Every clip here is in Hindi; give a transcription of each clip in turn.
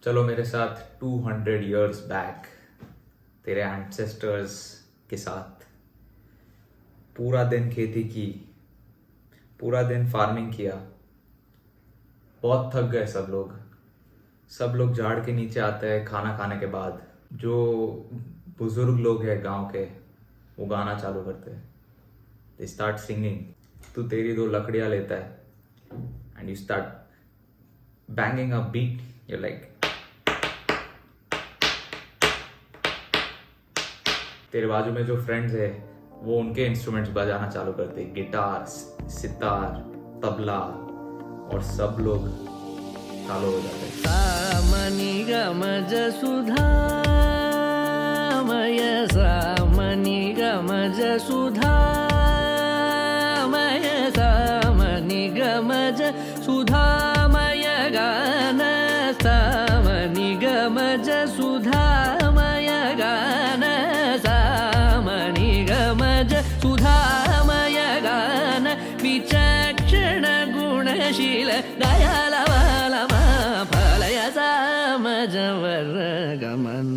चलो मेरे साथ 200 years बैक तेरे एंसेस्टर्स के साथ पूरा दिन खेती की, पूरा दिन फार्मिंग किया। बहुत थक गए सब लोग झाड़ के नीचे आते हैं खाना खाने के बाद। जो बुजुर्ग लोग हैं गांव के, वो गाना चालू करते हैं। They start singing. तू तेरी दो लकड़ियां लेता है and you start banging a beat. You like, तेरे बाजू में जो फ्रेंड्स है वो उनके इंस्ट्रूमेंट्स बजाना चालू करते हैं, गिटार, सितार, तबला, और सब लोग चालू हो जाते हैं। सामनि गमज सुधामय, सामनि गमज सुधामय, सामनि गमज सुधामय गान, सामनि गमज सुधामय गान, सामनि गमज सुधामय गान, विचक्षण गुणशील दयालवालमा फलय सामजवर गमन,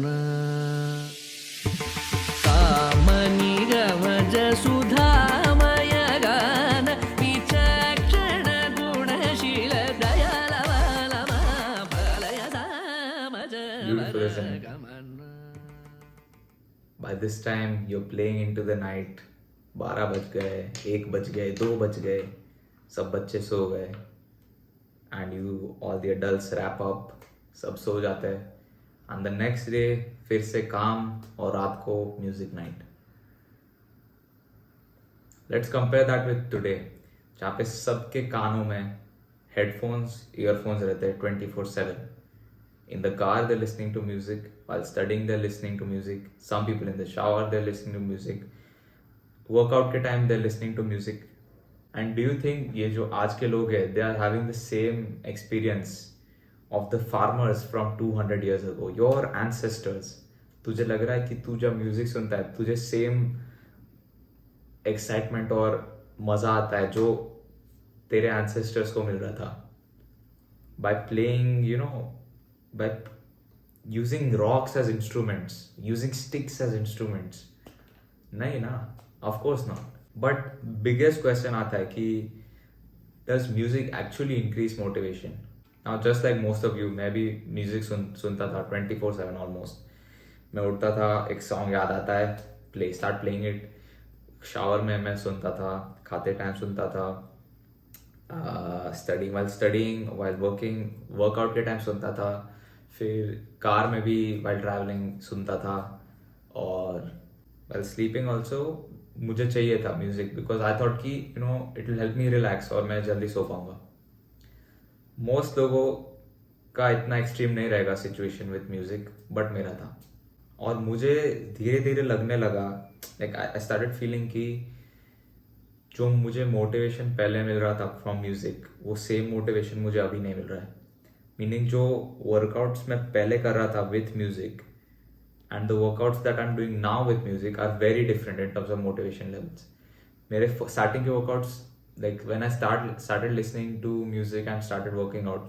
सामनि गमज सुधामय गान, विचक्षण गुणशील दयालवालमा फलय सामजवर गमन. By this time you're playing into the night. 12 बज गए, 1 बज गए, 2 बज गए, सब बच्चे सो गए and you all the adults wrap up, सब सो जाते हैं एंड द नेक्स्ट डे फिर से काम और रात को music night. Let's compare that with today, जहाँ पे सबके कानों में हेडफोन्स, ईयरफोन्स रहते हैं 24/7. In the car they're listening to music, while studying they're listening to music, some people in the shower they're listening to music, workout के time they're listening to music. And do you think ये जो आज के लोग हैं, they are having the same experience of the farmers from 200 years ago, your ancestors? तुझे लग रहा है कि तू जब म्यूजिक सुनता है तुझे सेम एक्साइटमेंट और मजा आता है जो तेरे ancestors को मिल रहा था by playing, by using rocks as instruments, using sticks as instruments? नहीं ना, of course not. But biggest question आता है कि does music actually increase motivation? Now just like most of you, मैं भी music सुनता था 24/7 almost. मैं उठता था, एक song याद आता है, start playing it. shower में मैं सुनता था, खाते टाइम सुनता था, studying while working, workout के टाइम सुनता था, फिर कार में भी while traveling सुनता था, और while sleeping also मुझे चाहिए था म्यूजिक बिकॉज आई थॉट कि it will help me relax और मैं जल्दी सो पाऊंगा. मोस्ट लोगों का इतना एक्सट्रीम नहीं रहेगा सिचुएशन विथ म्यूजिक, बट मेरा था. और मुझे धीरे धीरे लगने लगा, लाइक आई स्टार्टेड फीलिंग कि जो मुझे मोटिवेशन पहले मिल रहा था फ्रॉम म्यूजिक, वो सेम मोटिवेशन मुझे अभी नहीं मिल रहा है. मीनिंग जो वर्कआउट्स मैं पहले कर रहा था with music and the workouts that I'm doing now with music are very different in terms of motivation levels. मेरे starting के workouts, like when I started listening to music and started working out,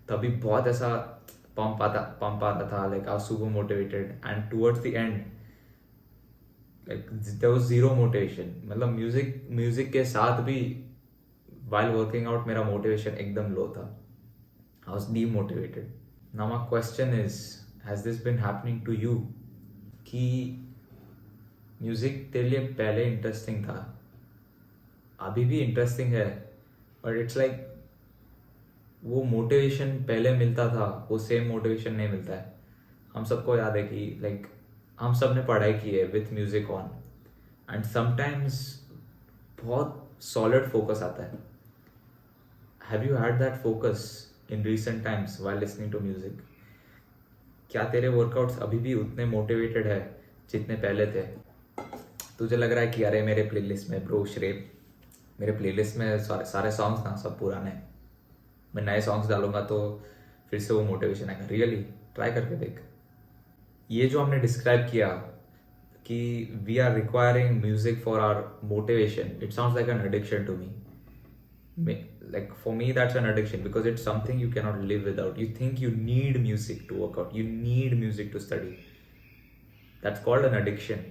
तभी बहुत ऐसा pump आता था, like I was super motivated, and towards the end like there was zero motivation. मतलब music के साथ भी while working out मेरा motivation एकदम low था. I was demotivated. Now my question is, has this been happening to you? कि म्यूजिक तेरे लिए पहले इंटरेस्टिंग था, अभी भी इंटरेस्टिंग है, बट इट्स लाइक वो मोटिवेशन पहले मिलता था वो सेम मोटिवेशन नहीं मिलता है. हम सबको याद है कि लाइक हम सब ने पढ़ाई की है with music on, and sometimes बहुत सॉलिड फोकस आता है. Have you had that focus in recent times while listening to music? क्या तेरे वर्कआउट्स अभी भी उतने मोटिवेटेड है जितने पहले थे? तुझे लग रहा है कि अरे मेरे प्लेलिस्ट में ब्रो श्रेप, मेरे प्लेलिस्ट में सारे सॉन्ग्स ना सब पुराने, मैं नए सॉन्ग्स डालूंगा तो फिर से वो मोटिवेशन आएगा. रियली ट्राई करके देख. ये जो हमने डिस्क्राइब किया कि we are requiring music for our motivation, it sounds like an addiction to me. like for me that's an addiction because it's something you cannot live without. You think you need music to work out, you need music to study. That's called an addiction.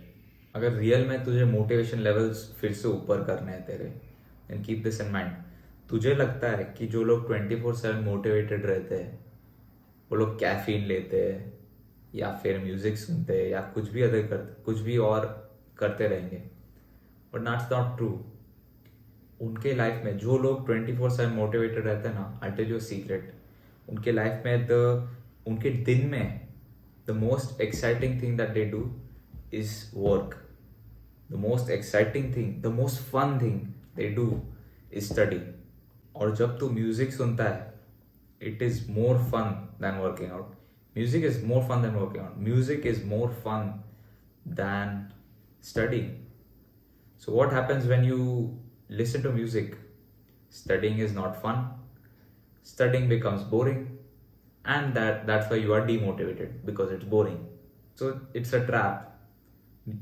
अगर रियल में तुझे मोटिवेशन लेवल्स फिर से ऊपर करने हैं तेरे, and keep this in mind, तुझे लगता है कि जो लोग 24/7 मोटिवेटेड रहते हैं वो लोग कैफीन लेते हैं या फिर म्यूजिक सुनते हैं या कुछ भी अदर करते, कुछ भी और करते रहेंगे, बट नॉट्स नॉट ट्रू. उनके लाइफ में जो लोग 24/7 मोटिवेटेड रहते हैं ना, आई टेल यू सीक्रेट, उनके लाइफ में उनके दिन में the most exciting thing that they do is work. The most exciting thing, the most fun thing they do is study. और जब तू म्यूजिक सुनता है, it is more fun than working out. Music is more fun than working out. Music is more fun than studying. So what happens when you listen to music? Studying is not fun. Studying becomes boring, and that's why you are demotivated because it's boring. So it's a trap.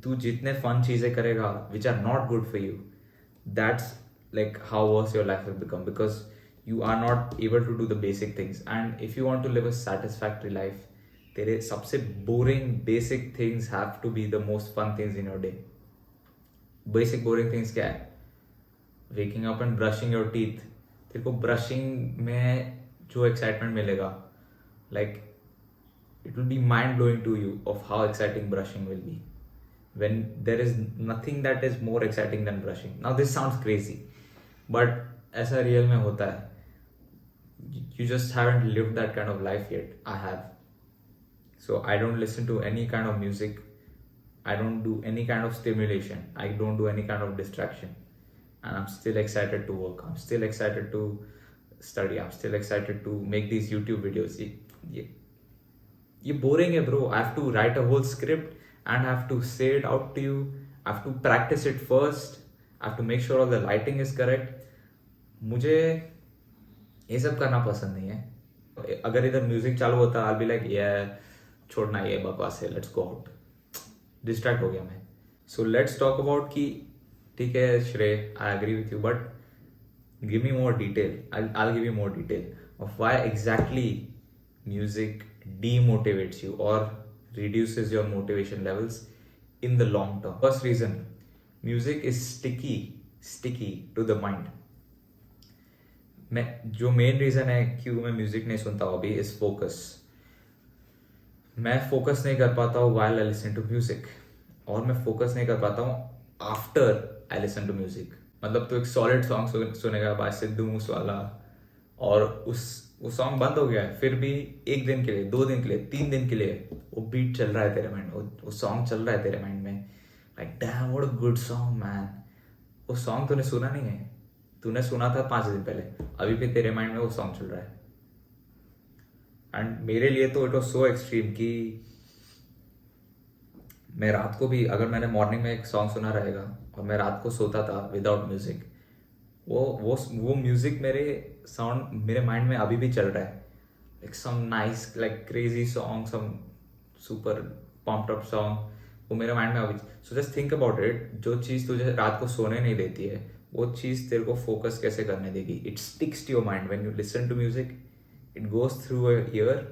तू जितने फन चीजें करेगा which are not good for you, that's like how worse your life will become because you are not able to do the basic things. And if you want to live a satisfactory life, तेरे सबसे boring basic things have to be the most fun things in your day. Basic boring things क्या है? Waking up and brushing your teeth. तेरे को ब्रशिंग में जो एक्साइटमेंट मिलेगा, like it will be mind blowing to you of how exciting brushing will be, when there is nothing that is more exciting than brushing. Now this sounds crazy, but ऐसा रियल में होता है. You just haven't lived that kind of life yet. I have. So I don't listen to any kind of music. I don't do any kind of stimulation. I don't do any kind of distraction. And I'm still excited to work. I'm still excited to study. I'm still excited to make these YouTube videos. ये boring है bro. I have to write a whole script and I have to say it out to you. I have to practice it first. I have to make sure all the lighting is correct. मुझे ये सब करना पसंद नहीं है. अगर इधर म्यूजिक चालू होता I'll be like yeah, छोड़ना ये बकवास है, let's go out. डिस्ट्रैक्ट हो गया मैं. So let's talk about कि ठीक है श्रेय, I agree with you, but give me more detail. I'll give you more detail of why exactly music demotivates you or reduces your motivation levels in the long term. First reason, music is sticky to the mind. जो मेन रीजन है क्यों मैं म्यूजिक नहीं सुनता हूँ अभी इज फोकस. मैं फोकस नहीं कर पाता हूँ while I listen to music, और मैं फोकस नहीं कर पाता हूँ after I listen to music. मतलब तो एक सॉलिड सॉन्ग सुनेगा बाय सिद्धू मूसेवाला और वो सॉन्ग बंद हो गया है, फिर भी एक दिन के लिए, 2 दिन के लिए, 3 दिन के लिए वो बीट चल रहा है तेरे माइंड में, वो सॉन्ग चल रहा है तेरे माइंड में. Like damn what a good song man. वो सॉन्ग तूने सुना नहीं है, तूने सुना था 5 दिन पहले, अभी भी तेरे माइंड में वो सॉन्ग चल रहा है. एंड मेरे लिए तो इट वाज सो एक्सट्रीम कि मैं रात को भी अगर मैंने मॉर्निंग में एक सॉन्ग सुना रहेगा और मैं रात को सोता था विदाउट म्यूजिक, वो म्यूजिक मेरे साउंड मेरे माइंड में अभी भी चल रहा है. Like some nice like crazy song, some super pumped up song, वो मेरे माइंड में अभी. So just think about it. जो चीज़ तुझे रात को सोने नहीं देती है वो चीज़ तेरे को फोकस कैसे करने देगी. It sticks to your mind when you listen to music. It goes through your ear,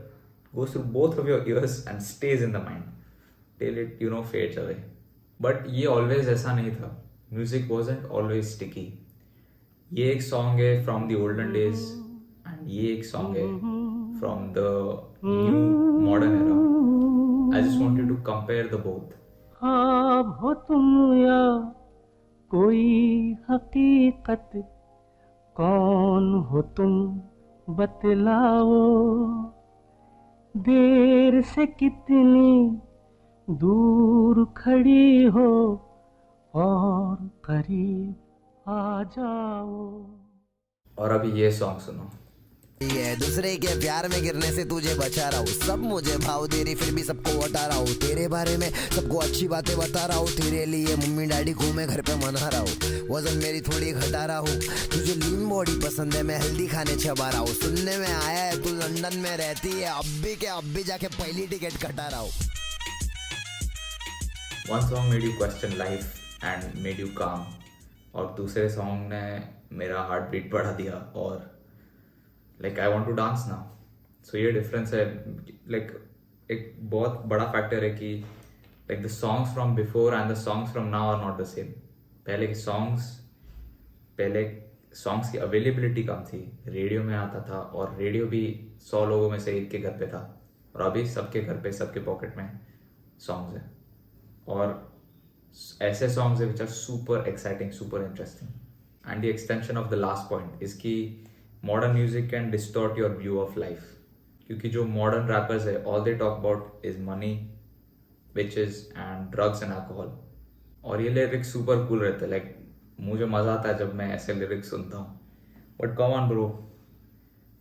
goes through both of your ears and stays in the mind till it fades away. But ये ऑलवेज ऐसा नहीं था. Music wasn't always sticky. ये एक सॉन्ग है from the olden days and ये एक सॉन्ग है from the new modern era. I just wanted to compare the both. ख्वाब हो तुम या कोई हकीकत, कौन हो तुम बतलाओ, देर से कितनी दूर खड़ी हो और करीब आ जाओ. और अभी ये सॉन्ग सुनो. ये दूसरे के प्यार में गिरने से तुझे बचा रहा हूँ. सब मुझे भाव दे रही फिर भी सबको हटा रहा हूँ. तेरे बारे में सबको अच्छी बातें बता रहा हूँ. तेरे लिए मम्मी डैडी को मैं घर पे मना रहा हूँ. वजन मेरी थोड़ी घटा रहा हूँ. तुझे लीन बॉडी पसंद है, मैं हेल्दी खाने चबा रहा हूँ. सुनने में आया है तू लंदन में रहती है, अब भी जाके पहली टिकट कटा रहा हूँ. One song made you question life and made you calm, और दूसरे सॉन्ग ने मेरा हार्ट बीट बढ़ा दिया और like I want to dance now. So ये डिफरेंस है. लाइक एक बहुत बड़ा फैक्टर है कि like the songs from before and the songs from now are not the same. पहले सॉन्ग्स की अवेलेबिलिटी कम थी, रेडियो में आता था और रेडियो भी 100 लोगों में से एक के घर पे था. और अभी सबके घर पे, सबके पॉकेट में सॉन्ग्स हैं. और ऐसे सॉन्ग्स है which are super exciting, super interesting. And the extension of the last point is कि modern music can distort your view of life. क्योंकि जो मॉडर्न रैपर्स है, all they talk about is money, witches and drugs and alcohol. और ये लिरिक्स सुपर कूल रहते हैं. लाइक मुझे मजा आता है जब मैं ऐसे लिरिक्स सुनता हूँ. बट कम ऑन ब्रो,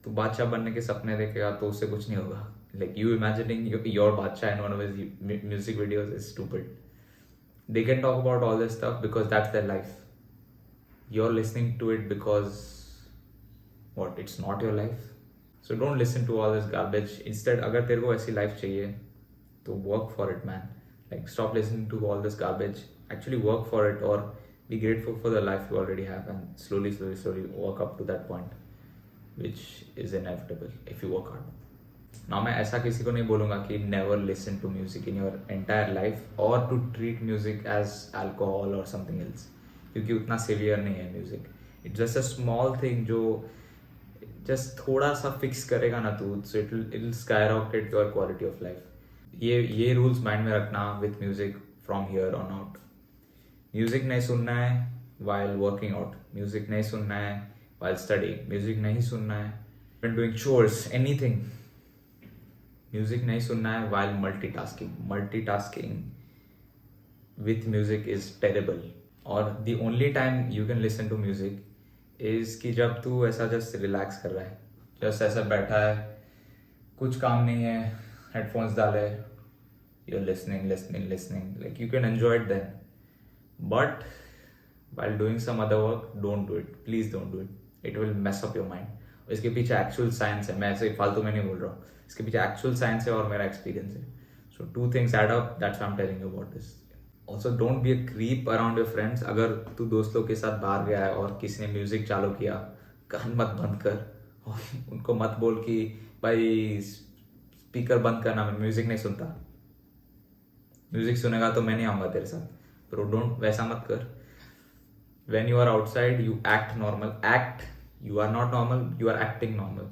तो बादशाह बनने के सपने देखेगा तो उससे कुछ नहीं होगा. लाइक यू इमेजिनिंग योर बादशाह in one of his music videos is stupid. They can talk about all this stuff because that's their life. You're listening to it because what? It's not your life. So don't listen to all this garbage. Instead, अगर तेरे को ऐसी life चाहिए तो work for it, man. Like stop listening to all this garbage. Actually work for it or be grateful for the life you already have and slowly work up to that point, which is inevitable if you work hard. ना मैं ऐसा किसी को नहीं बोलूँगा कि never listen to music in your entire life or to treat music as alcohol or something else, क्योंकि उतना severe नहीं है music. It's just a small thing जो just थोड़ा सा fix करेगा ना तू, so it'll skyrocket your quality of life. ये rules mind में रखना with music from here on out. Music नहीं सुनना है while working out. Music नहीं सुनना है while studying. Music नहीं सुनना है when doing chores, anything. Music नहीं सुनना है while multitasking with music is terrible. और the only time you can listen to music is कि जब तू ऐसा just relax कर रहा है, just ऐसा बैठा है, कुछ काम नहीं है, headphones डाले, you're listening, like you can enjoy it then. But while doing some other work, don't do it. Please don't do it. It will mess up your mind. इसके पीछे एक्चुअल साइंस है, मैं ऐसे फालतू में नहीं बोल रहा हूँ. इसके पीछे एक्चुअल साइंस है और मेरा एक्सपीरियंस है. सो 2 things add up. That's why I'm telling you about this. Also don't be a creep around your friends. अगर तू दोस्त लोग के साथ बाहर गया है और किसी ने म्यूजिक चालू किया, कान मत बंद कर और उनको मत बोल कि भाई स्पीकर बंद करना, मैं म्यूजिक नहीं सुनता. म्यूजिक सुनेगा तो मैं नहीं आऊँगा तेरे साथ. तो डोंट, वैसा मत कर. When you are outside, you act normal. You are not normal, you are acting normal.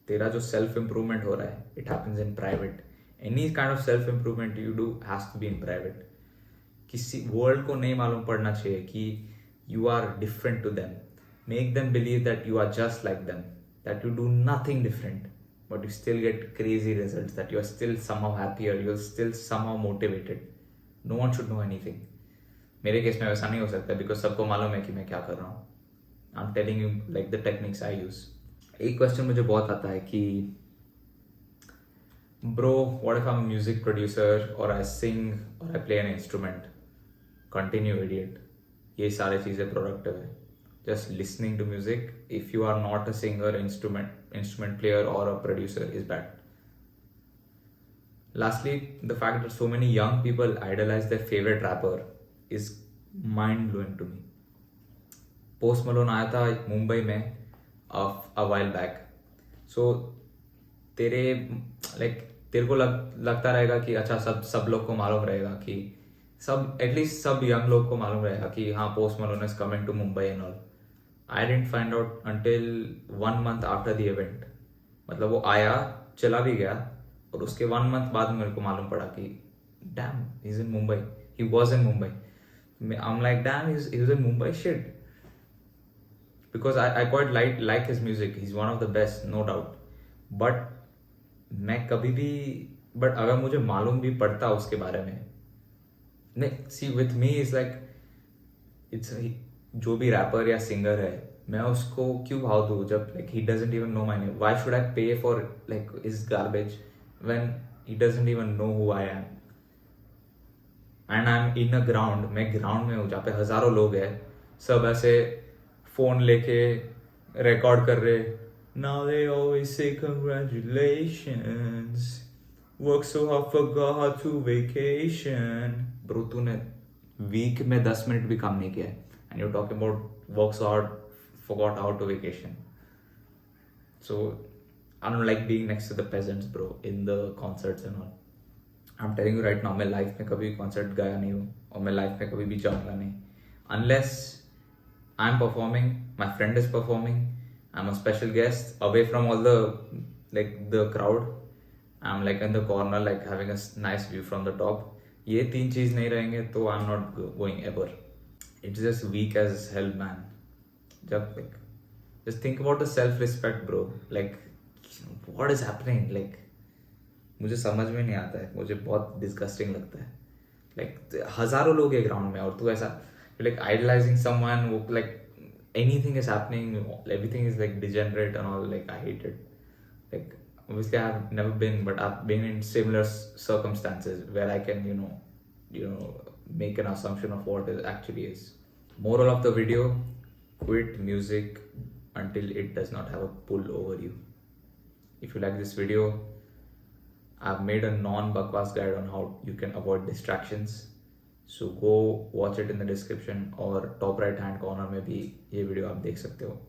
तेरा जो सेल्फ इम्प्रूवमेंट हो रहा है, it happens in private. Any kind of self improvement you do has to be in private. किसी वर्ल्ड को नहीं मालूम पड़ना चाहिए कि you are different to them. Make them believe that you are just like them, that you do nothing different but you still get crazy results, that you are still somehow happier, you are still somehow motivated. No one should know anything. मेरे केस में वैसा नहीं हो सकता बिकॉज सबको मालूम है कि मैं क्या कर रहा हूँ. I'm telling you like the techniques I use. एक क्वेश्चन मुझे बहुत आता है कि bro, what if I'm a music producer or I sing or I play an instrument? Continue, idiot. ये सारी चीज़ें productive है. Just listening to music, if you are not a singer, instrument player or a producer is bad. Lastly, the fact that so many young people idolize their favorite rapper is mind-blowing to me. Post Malone आया था मुंबई में a while back. So तेरे को लगता रहेगा कि अच्छा सब लोग को मालूम रहेगा कि एटलीस्ट सब यंग लोग को मालूम रहेगा कि हाँ post Malone is coming to Mumbai and all. I didn't find out until 1 month after the event. मतलब वो आया, चला भी गया और उसके 1 month बाद मेरे को मालूम पड़ा कि dam he is in Mumbai, he was in Mumbai. I am like damn he is in Mumbai, shit. Because I quite like his music. He's one of the best, no doubt. But मैं कभी भी, but अगर मुझे मालूम भी पड़ता उसके बारे में, नहीं, see with me is like, it's जो भी रैपर या सिंगर है, मैं उसको क्यों भाव दूँ जब like he doesn't even know my name. Why should I pay for like his garbage when he doesn't even know who I am? And I'm in a ground, मैं ग्राउंड में हूँ जहाँ पे हजारों लोग हैं, सब ऐसे फोन लेके रिकॉर्ड कर रहे. Now they always say congratulations, work so hard, forgot to vacation. Bro, तूने वीक में 10 मिनट भी काम नहीं किया है and you're talking about work so hard, forgot how to vacation. So I don't like being next to the peasants, bro, in the concerts and all. I'm telling you right now, मैं लाइफ में कभी कॉन्सर्ट गया नहीं हूँ और मैं लाइफ में कभी भी जाऊँगा नहीं. Unless I'm performing, my friend is performing, I'm a special guest, away from all the crowd. I'm like in the corner, like having a nice view from the top. ये तीन चीज नहीं रहेंगे तो I'm not going ever. It's just weak as hell, man. Just think about the self-respect, bro. Like, what is happening? Like, मुझे समझ में नहीं आता है. मुझे बहुत disgusting लगता है. Like, हजारों लोग हैं ग्राउंड में और तू ऐसा like idolizing someone who like anything is happening, everything is like degenerate and all. Like, I hate it. Like, obviously I've never been, but I've been in similar circumstances where I can make an assumption of what it actually is. Moral of the video: quit music until it does not have a pull over you. If you like this video, I've made a non-bakwas guide on how you can avoid distractions. So go watch it in the description, और top right hand corner में भी ये video आप देख सकते हो.